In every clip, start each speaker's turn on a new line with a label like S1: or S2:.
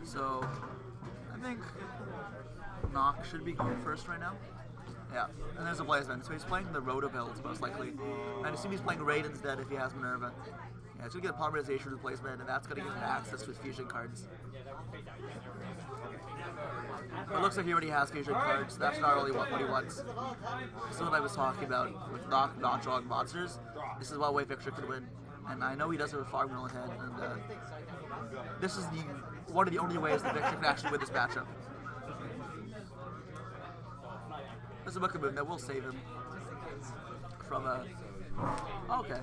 S1: So, I think Nock should be going first right now. Yeah, and there's a Blaze Bend. So he's playing the Rhoda build, most likely. And I assume he's playing Raid instead if he has Minerva. Yeah, he's going to get a polymerization with Blaze Bend, and that's going to give him access to his fusion cards. It looks like he already has fusion cards. That's not really what he wants. This is what I was talking about with Nock not drawing monsters. This is what way Victor could win. And I know he does have a farm mill in hand, and this is one of the only ways that Victor can actually win this matchup. There's a Book of Moon that will save him from a... Oh, okay.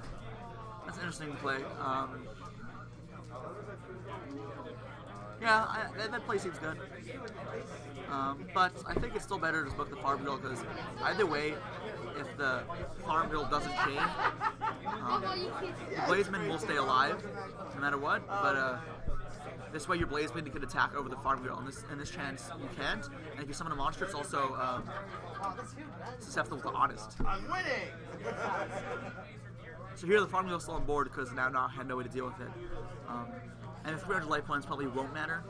S1: That's an interesting play. Yeah, that play seems good. But I think it's still better to just book the Farm Girl, because either way, if the Farm Girl doesn't change, the Blazeman will stay alive no matter what, but this way your Blazeman can attack over the Farm Girl. In this chance, you can't, and if you summon a monster, it's also susceptible to Honest.
S2: I'm winning!
S1: So here the Farm Girl is still on board because now Nock had no way to deal with it. And the 300 life points probably won't matter.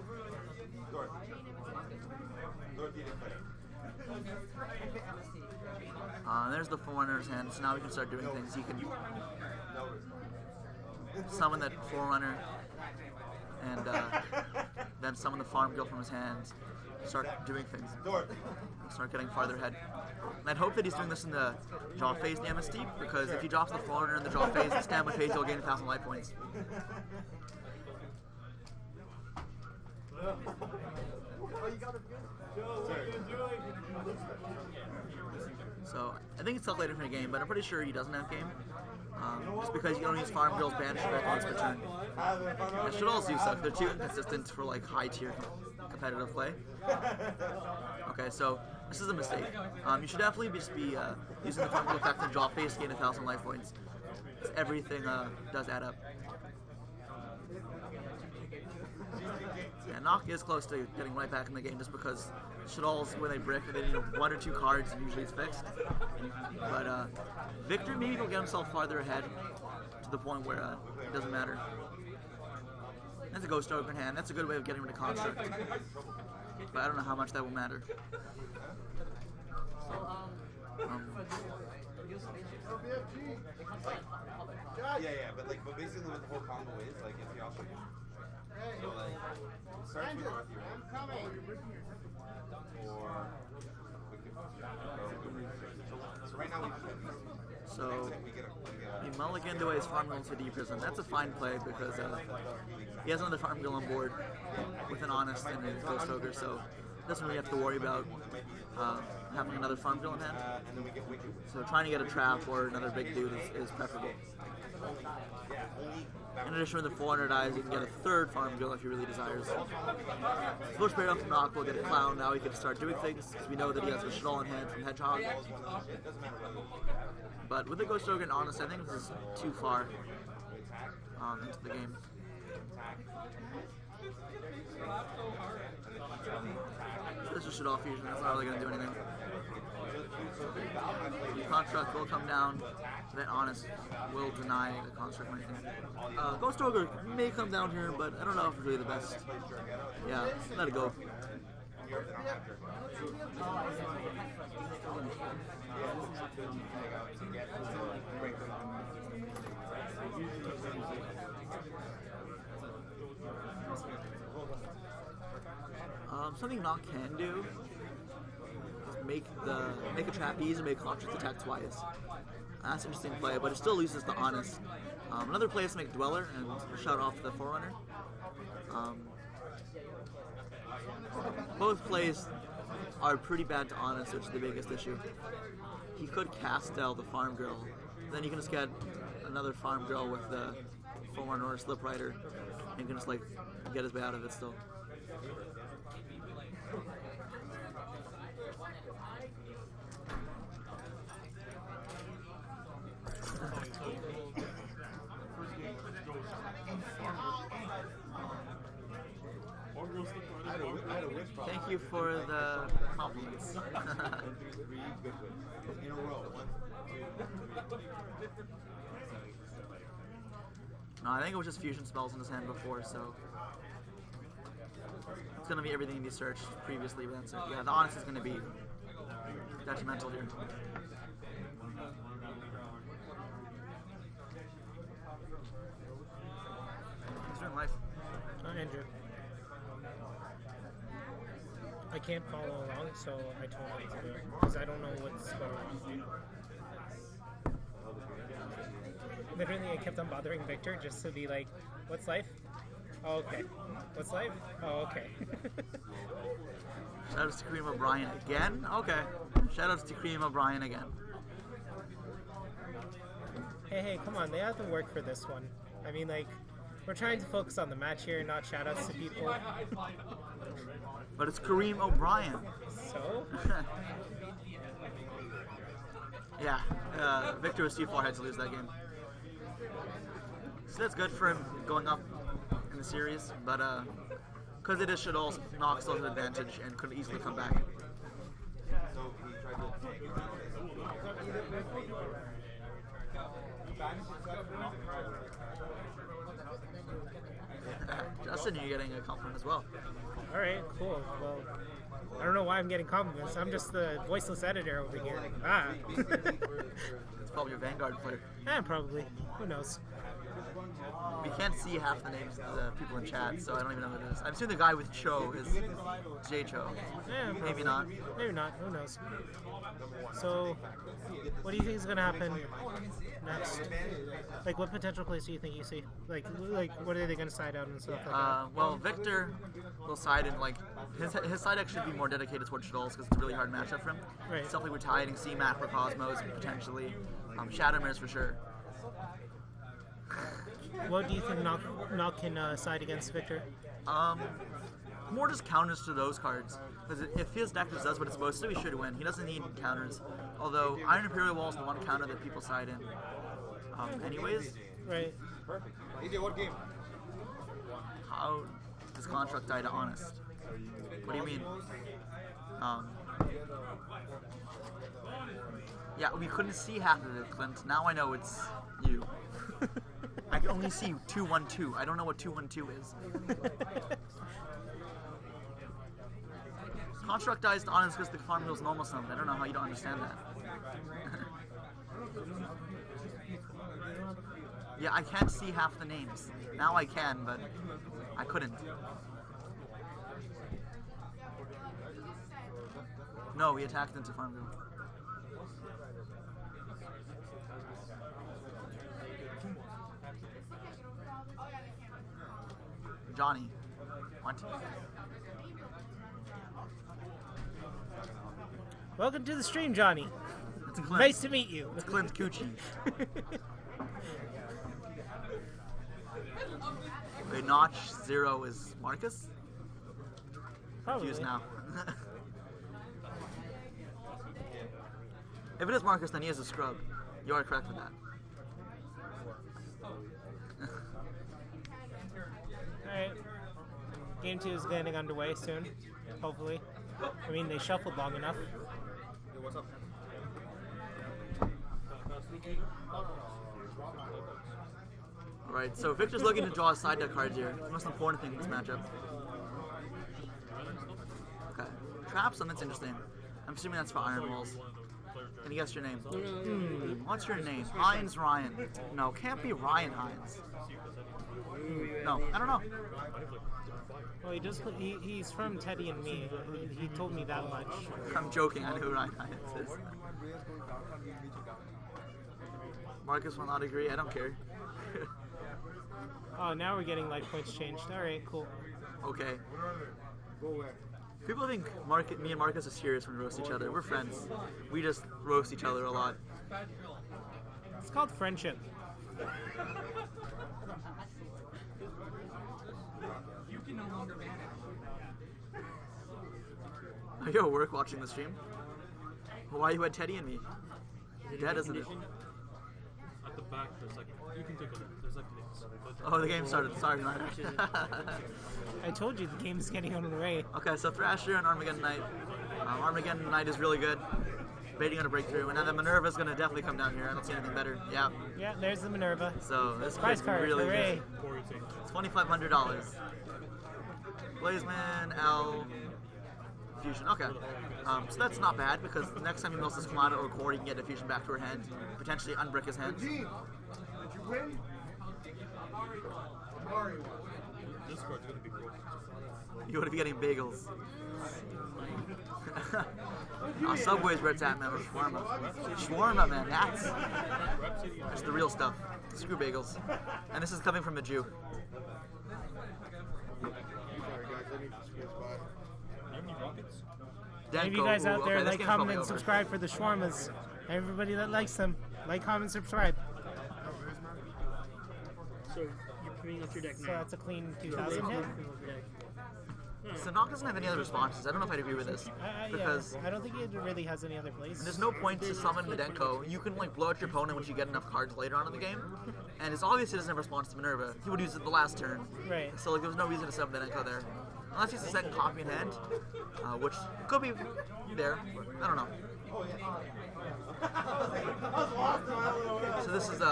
S1: There's the Forerunner's hand, so now we can start doing things. He can summon that Forerunner and then summon the Farm Girl from his hands, start doing things, start getting farther ahead. And I'd hope that he's doing this in the draw phase the MST, because if he drops the Forerunner in the draw phase, the standby phase, he'll gain 1,000 life points. So I think it's tough later in the game, but I'm pretty sure he doesn't have game. Just because you don't use Farm Girl's banish effect on his return. I should also use stuff. They're too inconsistent for like high tier competitive play. Okay, so this is a mistake. You should definitely just be using the Farm Girl effect and draw phase to gain 1,000 life points. Everything does add up. Yeah, Nock is close to getting right back in the game just because Shadolls, when they brick, they need 1 or 2 cards and usually it's fixed. But Victor maybe will get himself farther ahead to the point where it doesn't matter. That's a Ghost Ogre in hand. That's a good way of getting rid of Construct. But I don't know how much that will matter.
S2: Yeah, but basically what the whole combo is, like, if you also so like, start with North Europe, or we could go. So right now we just
S1: So he mulliganed away his Farm Girl into Deep Prison. That's a fine play because he has another Farm Girl on board with an Honest and a Ghost Ogre, so doesn't really have to worry about having another Farm Girl in hand. So trying to get a trap or another big dude is preferable. In addition, when the 400 dies, you can get a third Farm Girl if he really desires. First pair off from Nock will get a Clown. Now he can start doing things because we know that he has a Shadol in hand from Hedgehog. But with the Ghost Ogre and Honest, I think this is too far into the game. This is Shadol Fusion. That's not really going to do anything. The Construct will come down, then Honest will deny the Construct or anything. Ghost Ogre may come down here, but I don't know if it's really the best. Yeah, let it go. Something Nock can do is make a trapeze and make Construct attack twice. That's an interesting play, but it still loses the Honest. Another play is to make Dweller and shut off the Forerunner. Both plays are pretty bad to Honest, which is the biggest issue. He could cast out the Farm Girl, then you can just get another Farm Girl with the Forerunner or Slip Rider, and you can just like get his way out of it still. Thank you for the compliments. No, I think it was just fusion spells in his hand before, so going to be everything you searched previously, but that's it. Yeah, the Honest is going to be detrimental here. He's doing life.
S3: Andrew. I can't follow along, so I told him to do it, because I don't know what's going on. Literally, I kept on bothering Victor just to be like, what's life? Oh, okay. What's life? Oh, okay.
S1: Shoutouts to Kareem O'Brien again? Okay. Shoutouts to Kareem O'Brien again.
S3: Hey, come on, they have to work for this one. I mean, like, we're trying to focus on the match here, not shoutouts to people.
S1: But it's Kareem O'Brien.
S3: So?
S1: Yeah, Victor was too far ahead to lose that game. So that's good for him going up in the series, but because it is Shadolls, Nox still has an advantage and could easily come back.
S2: So he tried to
S1: Justin, you're getting a compliment as well.
S3: Alright, cool. Well, I don't know why I'm getting compliments. I'm just the voiceless editor over here. Ah.
S1: It's probably your Vanguard player.
S3: Probably. Who knows?
S1: We can't see half the names of the people in chat, so I don't even know who it is. I'm assuming the guy with Cho is J Cho.
S3: Yeah,
S1: maybe not.
S3: Maybe not. Who knows? So, what do you think is going to happen next? Like, what potential plays do you think you see? Like what are they going to side out and stuff like that?
S1: Well, Victor will side in, like, his side deck should be more dedicated towards Shadolls because it's a really hard matchup for him.
S3: Right.
S1: Stuff like retiring C-Mac for Kozmos, potentially. Shadowmares for sure.
S3: What do you think Nock can side against Victor?
S1: More just counters to those cards. Because if his deck just does what it's supposed to, he should win. He doesn't need counters. Although Iron Imperial Wall is the one counter that people side in. Anyways.
S3: Right.
S2: perfect. AJ, what game?
S1: How does Contract die to Honest? What do you mean? Yeah, we couldn't see half of it, Clint. Now I know it's you. I can only see 212. I don't know what 212 is. Construct dies to Honest because the farm wheel's normal summon. I don't know how you don't understand that. Yeah, I can't see half the names. Now I can, but I couldn't. No, he attacked into farm wheel. Johnny. What?
S3: Welcome to the stream, Johnny.
S1: It's Clint.
S3: Nice to meet you.
S1: It's Clint Coochie. Wait, Notch 0 is Marcus?
S3: Probably.
S1: Confused now. If it is Marcus, then he is a scrub. You are correct with that.
S3: Alright. Game 2 is getting underway soon, hopefully. I mean, they shuffled long enough.
S2: What's up?
S1: Alright, so Victor's looking to draw a side deck cards here. The most important thing in this matchup. Okay. Trap zone, that's interesting. I'm assuming that's for Iron Walls. Can you guess your name? What's your name? Hines Ryan. No, can't be Ryan Hines. No, I don't know.
S3: Well, he's from Teddy and Me. He told me that much.
S1: I'm joking, I know who Ryan Hines is. Marcus will not agree, I don't care.
S3: Oh, now we're getting life points changed. Alright, cool.
S1: Okay. People think me and Marcus are serious when we roast each other. We're friends. We just roast each other a lot.
S3: It's called friendship.
S1: Are you at work watching the stream? Well, why you had Teddy and me? That isn't it?
S4: At the back, there's like, you can take a look. There's like links.
S1: Oh, the game started. Sorry, man.
S3: I told you the game is getting underway.
S1: Okay, so Thrasher and Armageddon Knight. Armageddon Knight is really good. Baiting on a breakthrough, and then the Minerva's gonna definitely come down here. I don't see anything better. Yeah.
S3: Yeah, there's the Minerva.
S1: So this
S3: Prize
S1: could
S3: card,
S1: really
S3: hooray.
S1: good. It's $2,500. Blazeman, L, Fusion. Okay. So that's not bad because the next time he mills this Kamada or Core, he can get a Fusion back to her hand, potentially unbrick his hand.
S2: Did you win?
S4: This card's gonna be broken.
S1: You would be getting bagels. Subway's where it's at, man. Or Shawarma. Shawarma, man. That's the real stuff. Screw bagels. And this is coming from a Jew.
S3: Maybe you guys out there like, comment, and subscribe for the shawarmas. Everybody that likes them, like, comment, subscribe.
S5: So you're putting up your deck now.
S3: So that's a clean 2,000 hit.
S1: So Nock doesn't have any other responses. I don't know if I'd agree with this. Because
S3: yeah, I don't think it really has any other plays.
S1: there's no point to summon Midenko. You can like blow out your opponent once you get enough cards later on in the game. And it's obvious he doesn't have response to Minerva. He would use it the last turn.
S3: Right.
S1: So like there was no reason to summon Midenko there. Unless he's a second copy in hand, which could be there. I don't know. So this is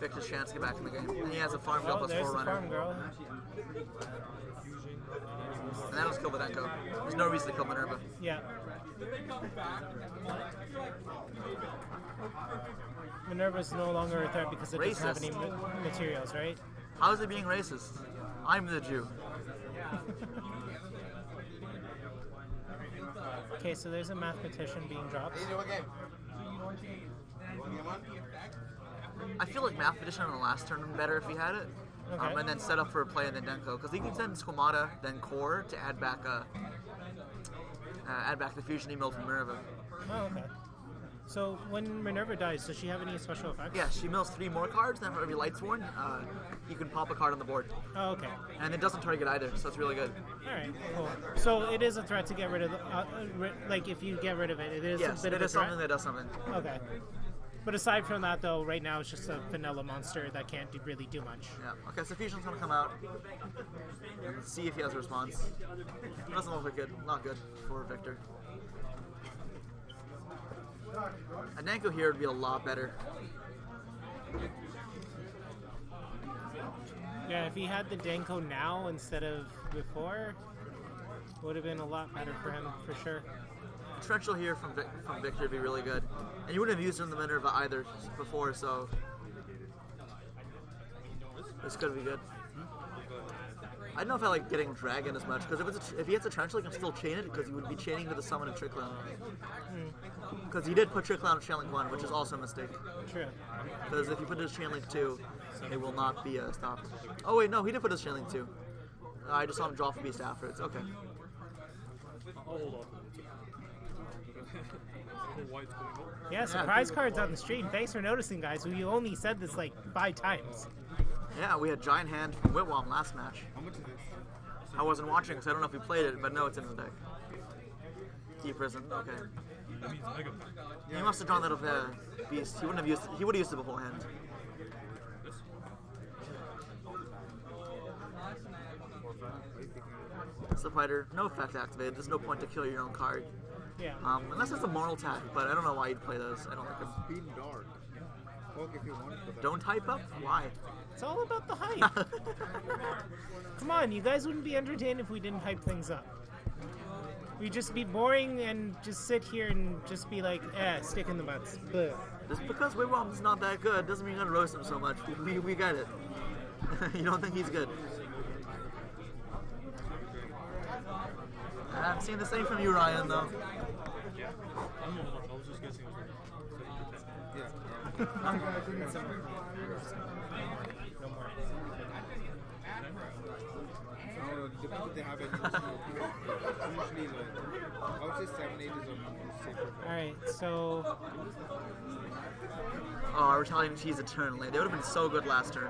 S1: Victor's chance to get back in the game. And he has a farm girl plus
S3: there's the
S1: Forerunner.
S3: farm girl.
S1: And that was kill Midenko. There's no reason to kill Minerva.
S3: Yeah. Minerva's no longer a threat because it doesn't have any materials, right?
S1: How is it being racist? I'm the Jew.
S3: Okay, so there's a mathematician being dropped.
S2: What game? You want game one?
S1: I feel like Mathematician on the last turn would be better if he had it.
S3: Okay.
S1: And then set up for a play and then Denko. Because he can send Squamata, then Core to add back the Fusion email from Minerva.
S3: Oh, okay. So when Minerva dies, does she have any special effects?
S1: Yeah, she mills 3 more cards, then for every Lightsworn, you can pop a card on the board.
S3: Oh, okay.
S1: And it doesn't target either, so it's really good.
S3: Alright, cool. So it is a threat to get rid of, like if you get rid of it, it is
S1: Yes,
S3: a bit
S1: it
S3: of a
S1: is
S3: threat?
S1: something that does something.
S3: Okay. But aside from that, though, right now it's just a vanilla monster that can't really do much.
S1: Yeah. Okay, so Fusion's gonna come out and let's see if he has a response. It doesn't look good. Not good for Victor. A Nanko here would be a lot better.
S3: Yeah, if he had the Denko now instead of before, would have been a lot better for him, for sure.
S1: Torrential here from Victor would be really good. And you wouldn't have used it in the Minerva either before, so this could be good. I don't know if I like getting Dragon as much, because if he hits a Torrential, he can still chain it, because he would be chaining to the summon of Trick Clown. Because he did put Trick Clown in Chain Link 1, which is also a mistake.
S3: True.
S1: Because if you put his Chain Link 2, it will not be stopped. Oh wait, no, he did put his Chain Link 2. I just saw him draw for Beast afterwards. Okay.
S4: I'll hold off.
S3: Yeah, surprise cards on the stream. Thanks for noticing, guys. We only said this like 5 times.
S1: Yeah, we had Giant Hand from Whitwam last match.
S2: How much is this?
S1: I wasn't watching because I don't know if he played it, but no, it's in his deck. Key Prison, okay.
S4: That means Mega.
S1: He must have drawn that of Beast. He wouldn't have used. He would have used it beforehand. Slip Fighter, no effect activated. There's no point to kill your own card.
S3: Yeah.
S1: Unless it's a Moral Attack, but I don't know why you'd play those. I don't like them.
S2: Speed and dark. Fuck if you want, but
S1: Don't hype up? Why?
S3: It's all about the hype. Come on, you guys wouldn't be entertained if we didn't hype things up. We'd just be boring and just sit here and just be like, stick in the butts. Blech.
S1: Just because Whitwam's not that good doesn't mean you're gonna roast him so much. We get it. You don't think he's good. I'm seeing the same from you, Ryan, though.
S4: Yeah. I don't know how much. I was just guessing it was like 7 to 10.
S3: No more.
S2: depends if they have any. Usually, like, I would say 7, 8 is a safer.
S3: Alright, so
S1: Oh, Retaliating Cheese eternally. They would have been so good last turn.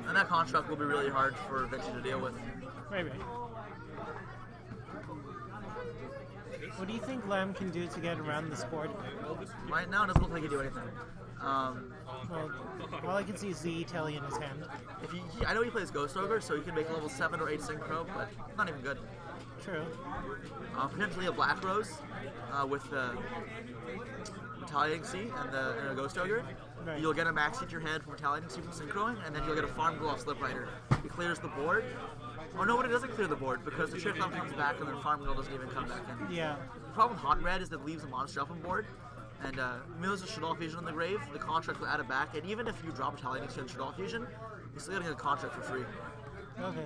S1: And that construct will be really hard for Vinci to deal with.
S3: right. What do you think Lamb can do to get around this board?
S1: Right now, it doesn't look like he can do anything.
S3: Well, all I can see is the Telly in his hand.
S1: I know he plays Ghost Ogre, so he can make a level 7 or 8 Synchro, but not even good.
S3: True.
S1: Potentially a Black Rose with the Retaliating Sea and a Ghost Ogre.
S3: Right.
S1: You'll get a max hit your head from Retaliating Sea from Synchroing, and then you'll get a Farm Glow off Slip Rider. He clears the board, Oh no, but it doesn't clear the board because the trick lamp comes back and then Farm Girl doesn't even come back in.
S3: Yeah.
S1: The problem with Hot Red is that it leaves a monster up on board, and Mills' Shadol Fusion on the grave, the contract will add it back, and even if you drop a Talon into Shadol Fusion, you're still getting a contract for free.
S3: Okay.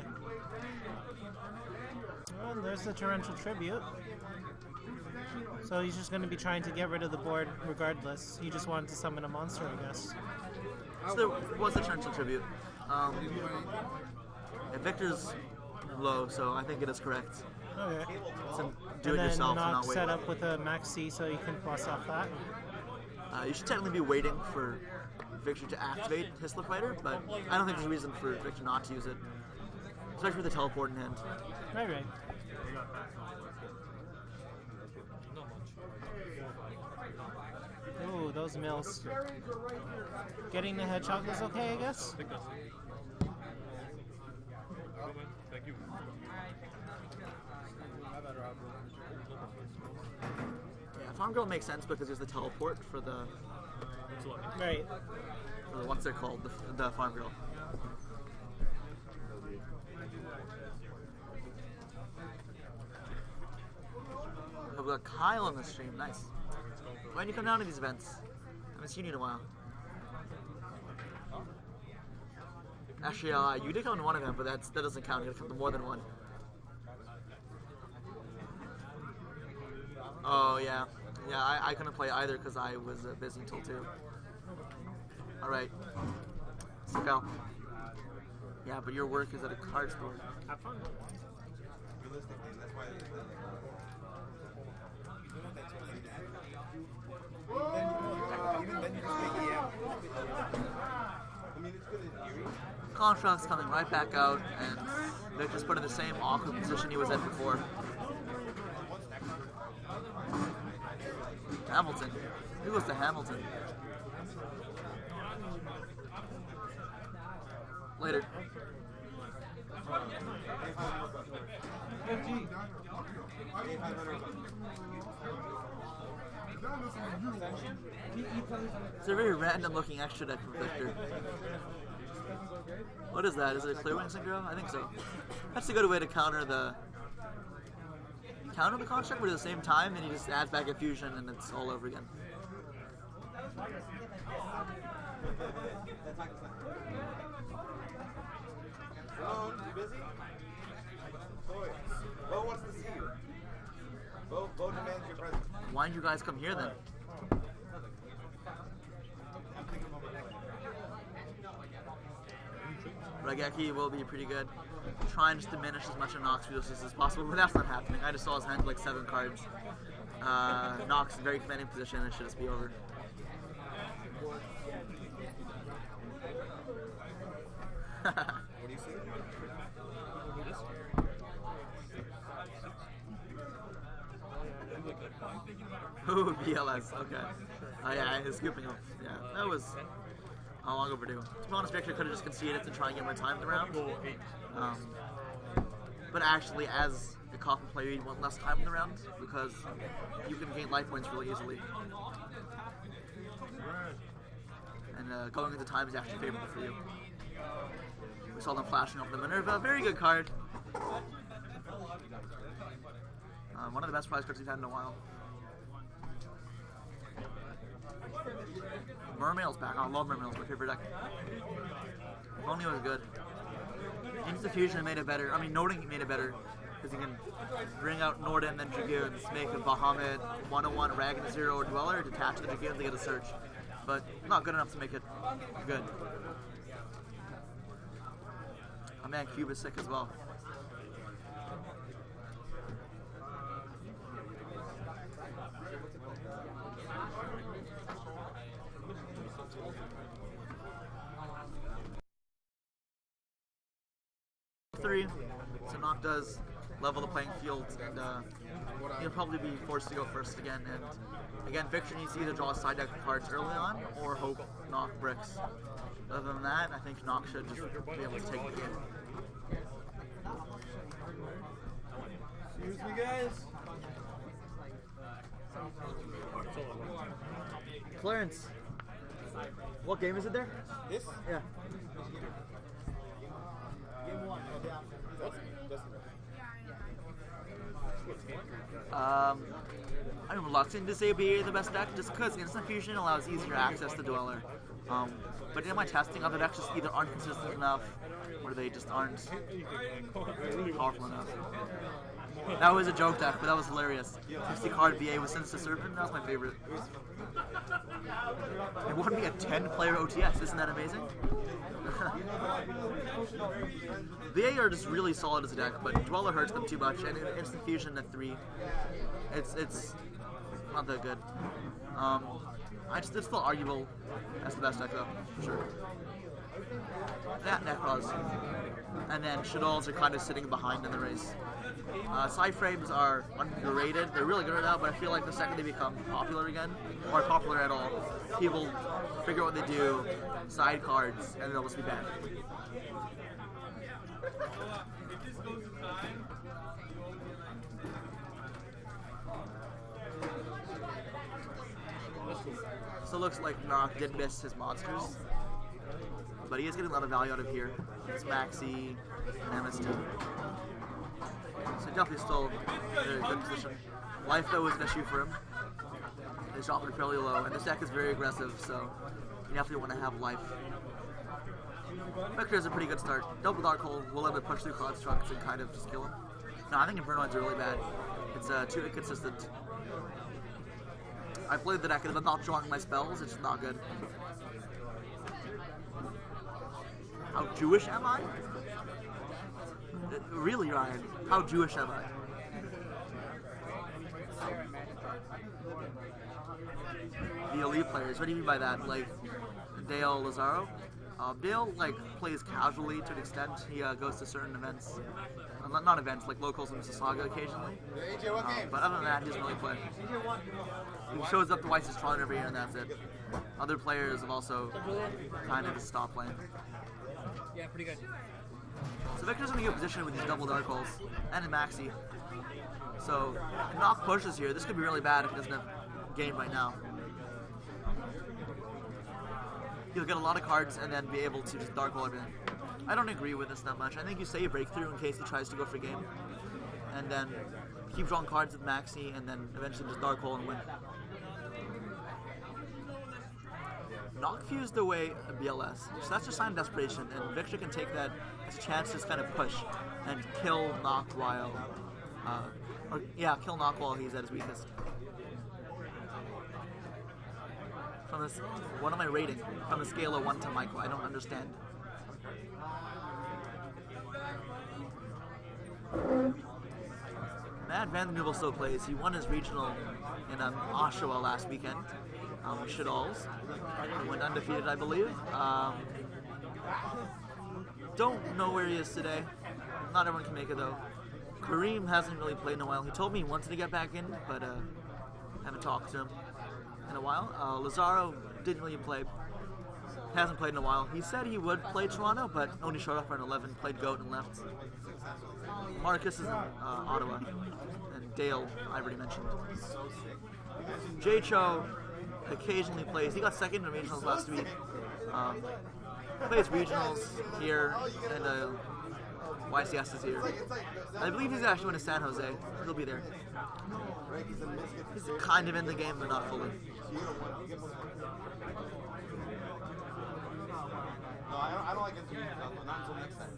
S3: Well, there's the Torrential Tribute. So he's just going to be trying to get rid of the board regardless. He just wanted to summon a monster, I guess.
S1: So there was the Torrential Tribute. Yeah, Victor's low, so I think it is correct.
S3: Okay.
S1: So do
S3: And
S1: it
S3: then
S1: yourself and
S3: not
S1: not wait.
S3: set up with a max C so you can plus off that.
S1: You should technically be waiting for Victor to activate his Slip Fighter, but I don't think there's a reason for Victor not to use it. Especially with the teleport in hand.
S3: Right. Ooh, those mills. Getting the hedgehog was okay, I guess?
S4: Thank you.
S1: Yeah, Farm Girl makes sense because there's the teleport for the
S3: Right.
S1: what's they're called, the Farm Girl. We've got Kyle on the stream, nice. Why don't you come down to these events? I haven't seen you in a while. Actually, you did come to one event, but that doesn't count. You gotta come to more than one. Oh yeah, I couldn't play either because I was busy until 2. All right, stick out. Yeah, but your work is at a card store.
S3: Have fun.
S2: Realistically, that's why even then you just make EM. I mean, it's good in theory.
S1: Contract's coming right back out, and Victor's put in the same awkward position he was in before. Hamilton. Who goes to Hamilton? Later. It's a very random looking extra deck from Victor. What is that? Is it a Clear Wing Synchro? I think so. That's a good way to counter the construct, but at the same time, and he just adds back a fusion and it's all over again.
S2: Hello, you busy? Bo wants to see you. Bo demands your presence.
S1: Why didn't you guys come here then? Rageki will be pretty good. Try and just diminish as much of Nox resources as possible, but that's not happening. I just saw his hand like 7 cards. Nox in very commanding position and it should just be over.
S2: What do you say?
S1: Ooh, BLS, okay. Oh yeah, he's scooping up. Yeah, that was long overdue. To be honest, Victor could have just conceded to try and get more time in the round. But actually, as a Coffin player, you want less time in the round because you can gain life points really easily. And going into time is actually favorable for you. We saw them flashing off the Minerva. Very good card. One of the best prize cards we've had in a while. Mermail's back. I love Mermail's my favorite deck. If only it was good. Instant Fusion made it better. I mean, Nording made it better. Because you can bring out Norden, then Dragoons, make a Bahamut 101, Ragnar 0, or Dweller, detach the Dragoons to get a search. But not good enough to make it good. Oh man, Cube is sick as well. So Nock does level the playing field, and he'll probably be forced to go first again. And again, Victor needs to either draw a side deck of cards early on or hope Nock bricks. Other than that, I think Nock should just be able to take the game.
S2: Excuse me, guys.
S1: Clarence, what game is it there?
S2: This?
S1: Yeah. I'm reluctant to say BA the best deck just because Instant Fusion allows easier access to Dweller. But in my testing, other decks just either aren't consistent enough or they just aren't powerful enough. That was a joke deck, but that was hilarious. 60 card BA with Sinister Serpent, that was my favorite. It won me a 10-player OTS, isn't that amazing? BA are just really solid as a deck, but Dweller hurts them too much, and Instant Fusion at 3, it's not that good. It's still arguable as the best deck though, for sure. That Necros. And then Shadolls are kind of sitting behind in the race. Side frames are underrated. They're really good right now, but I feel like the second they become popular again, or popular at all, people figure out what they do, side cards, and they'll just be bad. So it looks like Nock did miss his monsters, but he is getting a lot of value out of here. It's Maxi and MST. So definitely still in a good position. Life though is an issue for him. He's dropping fairly low, and this deck is very aggressive, so you definitely want to have life. Vector is a pretty good start. Double Dark Hole will let him push through constructs and kind of just kill him. No, I think Infernoids are really bad. It's too inconsistent. I played the deck and if I'm not drawing my spells, it's just not good. How Jewish am I? Really, Ryan? How Jewish am I? The elite players, what do you mean by that? Like, Dale Lazaro? Dale, like, plays casually to an extent. He goes to certain events. Not events, like locals in Mississauga occasionally. But other than that, he doesn't really play. He shows up to Weiss's Tron every year and that's it. Other players have also kind of just stopped playing.
S5: Yeah, pretty good.
S1: So Victor's in a good position with these double Dark Holes and in Maxi. So if Nock pushes here, this could be really bad if he doesn't have game right now. He'll get a lot of cards and then be able to just Dark Hole everything. I don't agree with this that much. I think you save Breakthrough in case he tries to go for game. And then keep drawing cards with Maxi and then eventually just Dark Hole and win. Nock fused away a BLS, so that's a sign of desperation, and Victor can take that as a chance to just kind of push and kill Nock while, kill Nock while he's at his weakest. From this, what am I rating? From a scale of 1 to Michael, I don't understand. Matt Van Den Heuvel still plays. He won his regional in Oshawa last weekend. Shadolls. He went undefeated, I believe. Don't know where he is today. Not everyone can make it though. Kareem hasn't really played in a while. He told me he wanted to get back in, but haven't talked to him in a while. Lazaro didn't really play. Hasn't played in a while. He said he would play Toronto, but only showed up for an 11, played GOAT and left. Marcus is in Ottawa, and Dale I already mentioned. Cho occasionally plays. He got second in regionals last week. Plays regionals here, and YCS is here. I believe he's actually going to San Jose. He'll be there. He's kind of in the game, but not fully.
S2: No, I don't like it. Not until next time.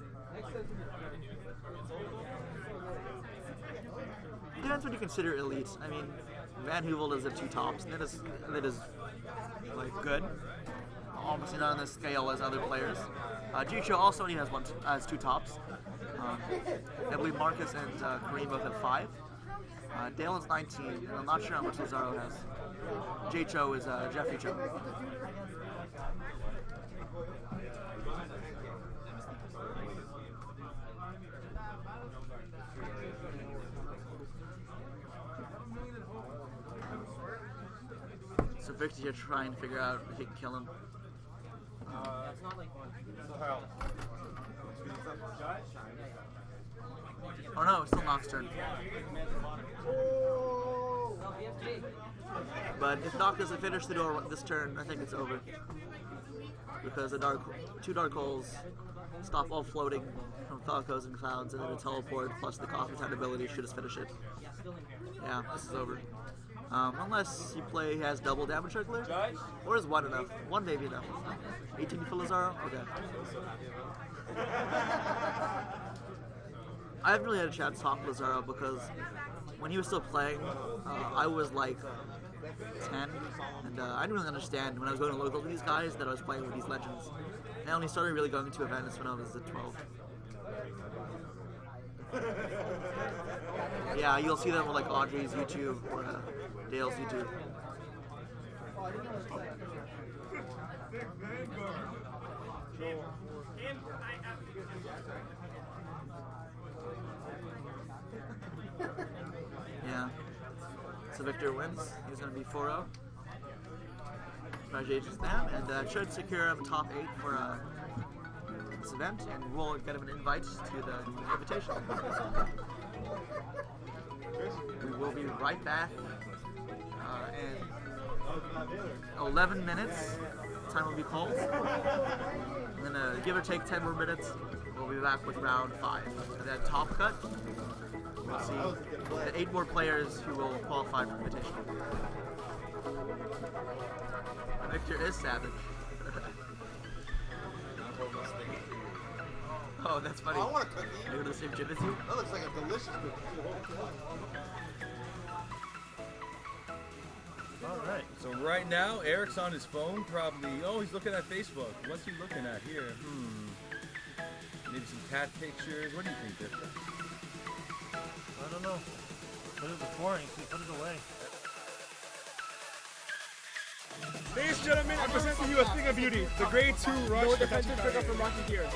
S1: It depends what you consider elite. I mean, Van Heuvel does have 2 tops, and that is like good. Obviously not on the scale as other players. Yugioh also only has 2 tops. I believe Marcus and Kareem both have 5. Dale is 19, and I'm not sure how much Lazaro has. Cho is Jeffrey Cho. So Victor here trying to figure out if he can kill him. Oh no, it's still Nock's turn. But if Nock doesn't finish the door this turn, I think it's over. Because the 2 Dark Holes stop all floating from Falcos and clouds, and then a teleport plus the Cosmic Sound ability should just finish it. Yeah, this is over. Unless you play has double damage regular, or is one enough? One may be enough. 18 for Lazaro? Okay. I haven't really had a chance to talk to Lazaro because when he was still playing, I was like 10, and I didn't really understand when I was going to locals with these guys that I was playing with these legends. And I only started really going to events when I was at 12. Yeah, you'll see them with like Audrey's YouTube or Dale's YouTube. Yeah. So Victor wins. He's going to be 4-0. Congratulations to them, and should secure him top 8 for this event, and we'll get him an invite to the invitation. We will be right back in 11 minutes. Time will be called. And then give or take 10 more minutes, we'll be back with round 5. And then top cut, we'll see the 8 more players who will qualify for invitation. Victor is savage. Oh, that's funny.
S2: I want a cookie.
S1: Are you to the same gym as you?
S2: That looks like a delicious cookie.
S6: Alright, so right now, Eric's on his phone, probably. Oh, he's looking at Facebook. What's he looking at here? Maybe some cat pictures. What do you think, Victor?
S4: I don't know. But it was boring, so you put it away.
S7: Ladies and gentlemen, I'm presenting you a thing of beauty. The grade 2 rush defensive pickup from Rocky Gear.